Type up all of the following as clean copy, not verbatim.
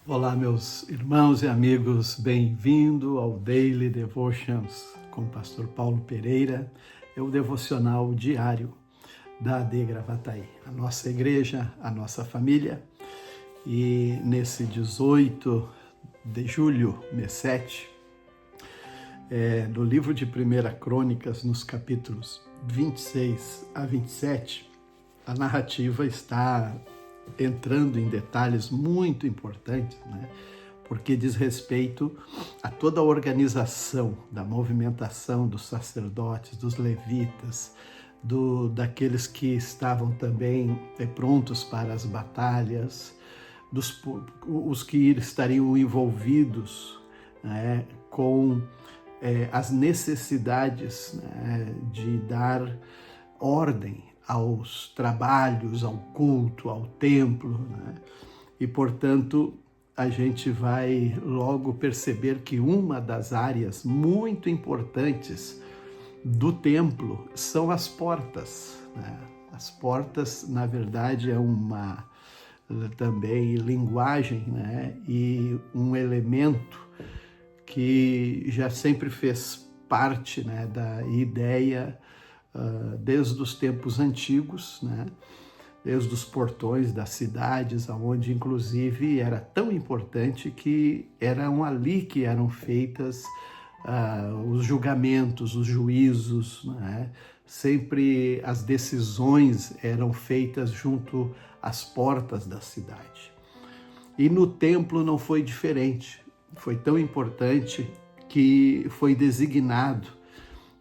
Olá, meus irmãos e amigos, bem-vindo ao Daily Devotions com o pastor Paulo Pereira, é o devocional diário da AD Gravataí, a nossa igreja, a nossa família. E nesse 18 de julho, mês 7, no livro de 1 Crônicas, nos capítulos 26 a 27, a narrativa está entrando em detalhes muito importantes, né? Porque diz respeito a toda a organização da movimentação dos sacerdotes, dos levitas, daqueles que estavam também prontos para as batalhas, os que estariam envolvidos, né, com as necessidades, né, de dar ordem aos trabalhos, ao culto, ao templo, né? E, portanto, a gente vai logo perceber que uma das áreas muito importantes do templo são as portas, né? As portas, na verdade, é uma também linguagem, né? E um elemento que já sempre fez parte, né, da ideia desde os tempos antigos, né? Desde os portões das cidades, onde inclusive era tão importante que eram ali que eram feitas os julgamentos, os juízos, né? Sempre as decisões eram feitas junto às portas da cidade. E no templo não foi diferente, foi tão importante que foi designado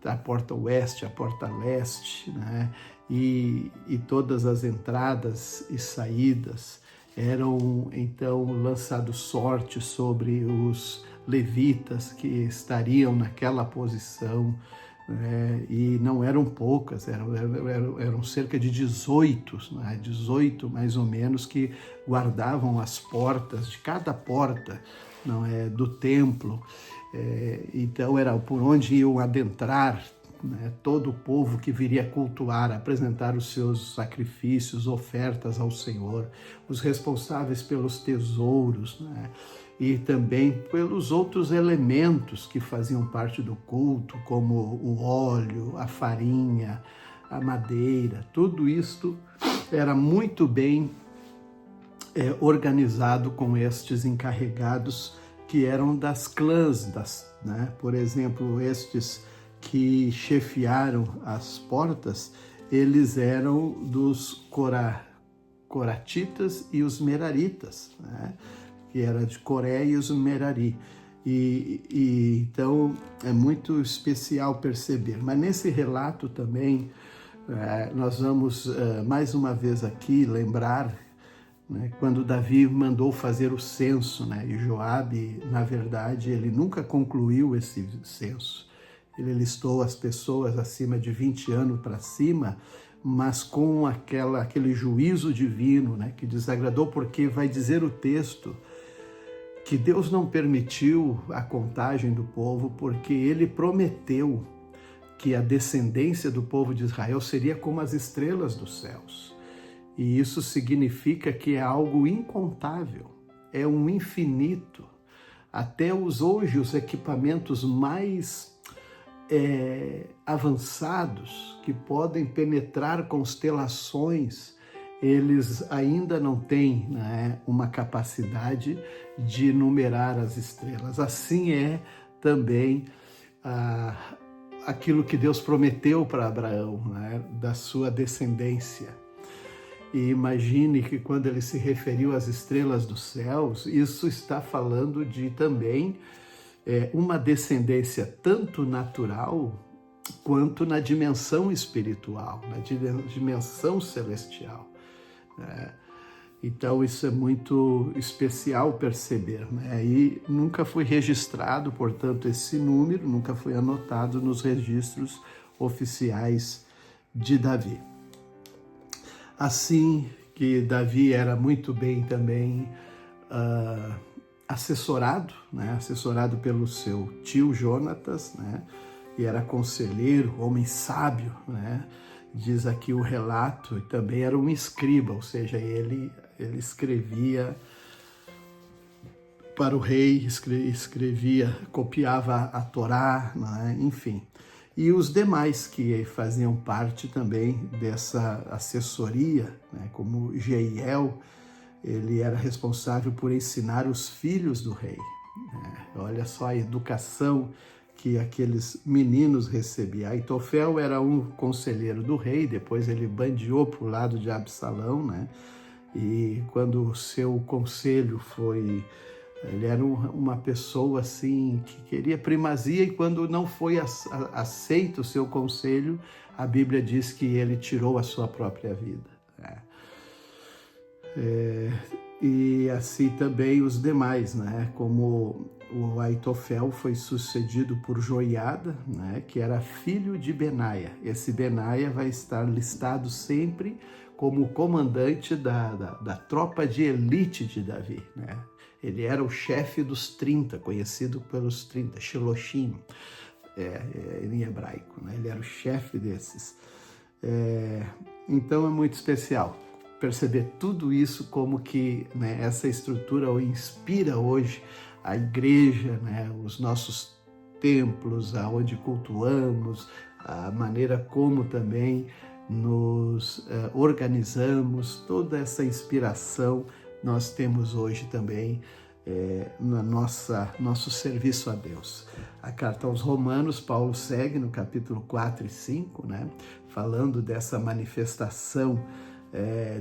a porta oeste, a porta leste, né? E todas as entradas e saídas eram então lançados sorte sobre os levitas que estariam naquela posição, né? E não eram poucas, eram cerca de 18, né? 18 mais ou menos, que guardavam as portas de cada porta, não é, do templo. Então era por onde iam adentrar, né, todo o povo que viria cultuar, apresentar os seus sacrifícios, ofertas ao Senhor, os responsáveis pelos tesouros, né, e também pelos outros elementos que faziam parte do culto, como o óleo, a farinha, a madeira. Tudo isto era muito bem organizado com estes encarregados que eram das clãs, né? Por exemplo, estes que chefiaram as portas, eles eram dos coratitas e os meraritas, né? Que era de Coré e os Merari. Então é muito especial perceber. Mas nesse relato também, nós vamos mais uma vez aqui lembrar, né, quando Davi mandou fazer o censo, né, e Joabe, na verdade, ele nunca concluiu esse censo. Ele listou as pessoas acima de 20 anos para cima, mas com aquele juízo divino, né, que desagradou, porque vai dizer o texto que Deus não permitiu a contagem do povo, porque ele prometeu que a descendência do povo de Israel seria como as estrelas dos céus. E isso significa que é algo incontável, é um infinito. Até hoje os equipamentos mais avançados, que podem penetrar constelações, eles ainda não têm, né, uma capacidade de numerar as estrelas. Assim é também aquilo que Deus prometeu para Abraão, né, da sua descendência. E imagine que quando ele se referiu às estrelas dos céus, isso está falando de também uma descendência tanto natural quanto na dimensão espiritual, na dimensão celestial. Então isso é muito especial perceber, né? E nunca foi registrado, portanto, esse número nunca foi anotado nos registros oficiais de Davi. Assim que Davi era muito bem também assessorado, né? Assessorado pelo seu tio Jonatas, né? E era conselheiro, homem sábio, né? Diz aqui o relato, e também era um escriba, ou seja, ele escrevia para o rei, escrevia, copiava a Torá, né? Enfim. E os demais que faziam parte também dessa assessoria, né? Como Jeiel, ele era responsável por ensinar os filhos do rei. Né? Olha só a educação que aqueles meninos recebiam. Aitofel era um conselheiro do rei, depois ele bandeou para o lado de Absalão, né? E quando o seu conselho foi... Ele era uma pessoa assim que queria primazia, e quando não foi aceito o seu conselho, a Bíblia diz que ele tirou a sua própria vida. E assim também os demais, né? Como o Aitofel foi sucedido por Joiada, né? Que era filho de Benaia. Esse Benaia vai estar listado sempre como comandante da tropa de elite de Davi, né? Ele era o chefe dos 30, conhecido pelos 30, Shiloshim, em hebraico, né? Ele era o chefe desses. Então é muito especial perceber tudo isso, como que, né, essa estrutura inspira hoje a igreja, né, os nossos templos, aonde cultuamos, a maneira como também nos organizamos, toda essa inspiração nós temos hoje também no nosso serviço a Deus. A carta aos Romanos, Paulo segue no capítulo 4 e 5, né, falando dessa manifestação,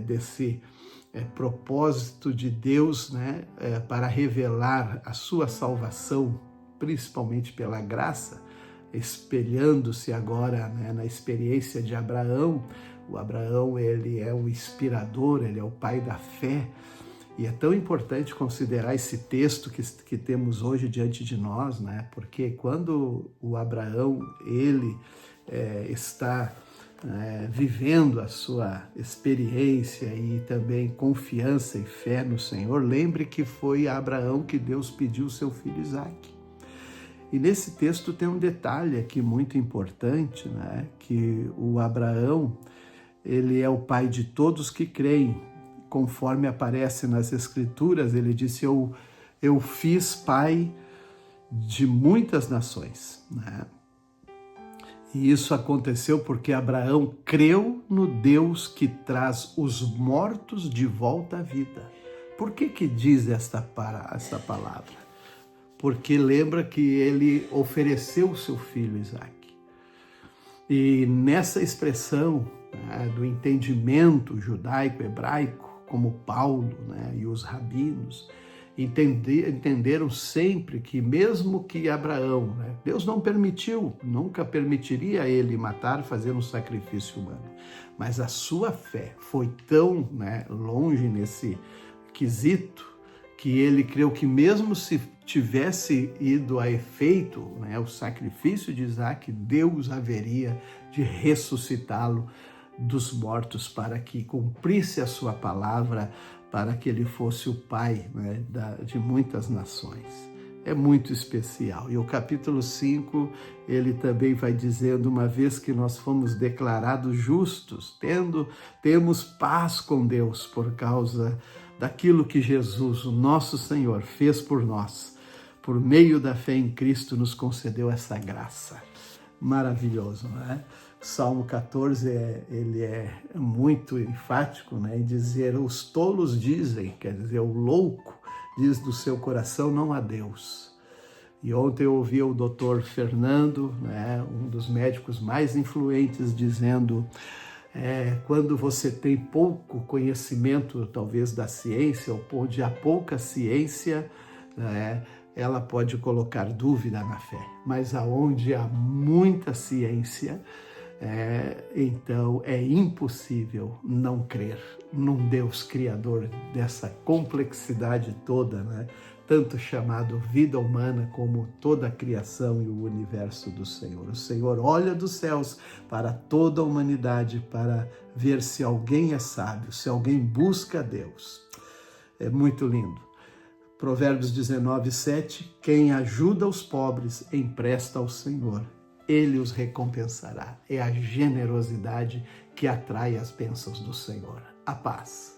desse propósito de Deus, né, para revelar a sua salvação, principalmente pela graça, espelhando-se agora, né, na experiência de Abraão. O Abraão, ele é o inspirador, ele é o pai da fé. E é tão importante considerar esse texto que temos hoje diante de nós, né? Porque quando o Abraão, ele está vivendo a sua experiência e também confiança e fé no Senhor, lembre que foi a Abraão que Deus pediu o seu filho Isaque. E nesse texto tem um detalhe aqui muito importante, né? Que o Abraão, ele é o pai de todos que creem. Conforme aparece nas Escrituras, ele disse, eu fiz pai de muitas nações, né? E isso aconteceu porque Abraão creu no Deus que traz os mortos de volta à vida. Por que diz esta palavra? Porque lembra que ele ofereceu o seu filho Isaque. E nessa expressão, né, do entendimento judaico-hebraico, como Paulo, né, e os rabinos, entenderam sempre que mesmo que Abraão, né, Deus não permitiu, nunca permitiria ele matar, fazer um sacrifício humano, mas a sua fé foi tão, né, longe nesse quesito, que ele creu que mesmo se tivesse ido a efeito, né, o sacrifício de Isaque, Deus haveria de ressuscitá-lo dos mortos para que cumprisse a sua palavra, para que ele fosse o pai, né, de muitas nações. É muito especial. E o capítulo 5, ele também vai dizendo, uma vez que nós fomos declarados justos, temos paz com Deus por causa daquilo que Jesus, o nosso Senhor, fez por nós, por meio da fé em Cristo, nos concedeu essa graça. Maravilhoso, não é? Salmo 14, ele é muito enfático, né, em dizer, os tolos dizem, quer dizer, o louco diz do seu coração, não há Deus. E ontem eu ouvi o Dr. Fernando, né, um dos médicos mais influentes, dizendo, quando você tem pouco conhecimento, talvez, da ciência, ou onde há pouca ciência, né, ela pode colocar dúvida na fé. Mas aonde há muita ciência, então é impossível não crer num Deus criador dessa complexidade toda, né? Tanto chamado vida humana como toda a criação e o universo do Senhor. O Senhor olha dos céus para toda a humanidade para ver se alguém é sábio, se alguém busca Deus. É muito lindo. Provérbios 19, 7, quem ajuda os pobres empresta ao Senhor. Ele os recompensará. É a generosidade que atrai as bênçãos do Senhor. A paz.